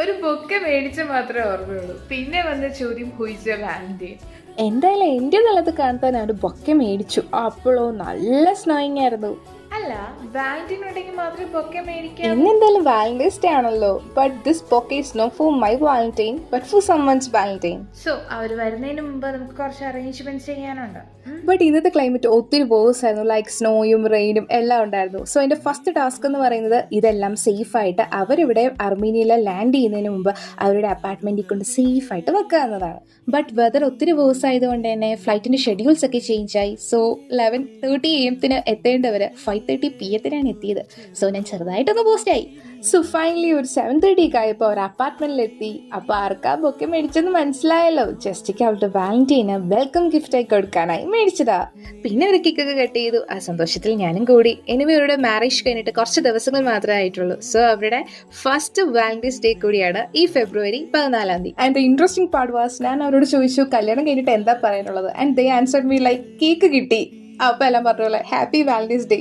ഒരു ബൊക്കെ മേടിച്ച മാത്രമേ ഓർമ്മയുള്ളൂ. പിന്നെ വന്ന ചോദ്യം ഹുയിസ് യുവർ വാലന്റൈൻ. എന്തായാലും എൻ്റെ കാലത്ത് കാണാൻ ഒരു ബൊക്കെ മേടിച്ചു. അപ്പോഴോ നല്ല സ്നോയിങ് ആയിരുന്നു. അല്ല, വാലന്റൈൻ ഉണ്ടെങ്കിൽ മാത്രമേ ബൊക്കെ മേടിക്കാൻ. ഇന്നെന്തായാലും വാലന്റൈൻസ് ഡേ ആണല്ലോ. But this bouquet is not for my Valentine but for someone's Valentine. So അവർ വരുന്നതിന് മുമ്പ് നമുക്ക് കുറച്ച് അറേഞ്ച്മെന്റ്സ് ചെയ്യാനുണ്ട്. ബട്ട് ഇന്നത്തെ ക്ലൈമറ്റ് ഒത്തിരി വേഴ്സ് ആയിരുന്നു. ലൈക്ക് സ്നോയും റെയിനും എല്ലാം ഉണ്ടായിരുന്നു. സോ എൻ്റെ ഫസ്റ്റ് ടാസ്ക് എന്ന് പറയുന്നത് ഇതെല്ലാം സേഫായിട്ട് അവരിവിടെ അർമീനിയയിൽ ലാൻഡ് ചെയ്യുന്നതിന് മുമ്പ് അവരുടെ അപ്പാർട്ട്മെൻറ്റിൽ കൊണ്ട് സേഫായിട്ട് വെക്കുക എന്നതാണ്. ബട്ട് വെതർ ഒത്തിരി വേഴ്സ് ആയതുകൊണ്ട് തന്നെ ഫ്ലൈറ്റിൻ്റെ ഷെഡ്യൂൾസ് ഒക്കെ ചേഞ്ച് ആയി. സോ 11:30 AM എത്തേണ്ടവർ 5:30 PM എത്തിയത്. സോ ഞാൻ ചെറുതായിട്ടൊന്ന് പോസ്റ്റായി. സോ ഫൈനലി ഒരു 7:30 ആയപ്പോൾ ഒരു അപ്പാർട്ട്മെന്റിലെത്തി. അപ്പോൾ ആർക്കാ ബൊക്കെ മേടിച്ചെന്ന് മനസ്സിലായല്ലോ. ജസ്റ്റിക്ക് അവളുടെ വാലന്റൈന് വെൽക്കം ഗിഫ്റ്റായി കൊടുക്കാനായി മേടിച്ചതാ. പിന്നെ ഒരു കേക്കൊക്കെ കട്ട് ചെയ്തു. ആ സന്തോഷത്തിൽ ഞാനും കൂടി. എനിവേ അവരുടെ മാരേജ് കഴിഞ്ഞിട്ട് കുറച്ച് ദിവസങ്ങൾ മാത്രമേ ആയിട്ടുള്ളൂ. സോ അവരുടെ ഫസ്റ്റ് വാലന്റൈൻസ് ഡേ കൂടിയാണ് ഈ February 14. And the interesting part was, ഞാൻ അവരോട് ചോദിച്ചു കല്യാണം കഴിഞ്ഞിട്ട് എന്താ പറയാനുള്ളത്. And they answered me like cake കിട്ടി. അപ്പോൾ എല്ലാം പറഞ്ഞ പോലെ ഹാപ്പി വാലന്റൈൻസ് ഡേ.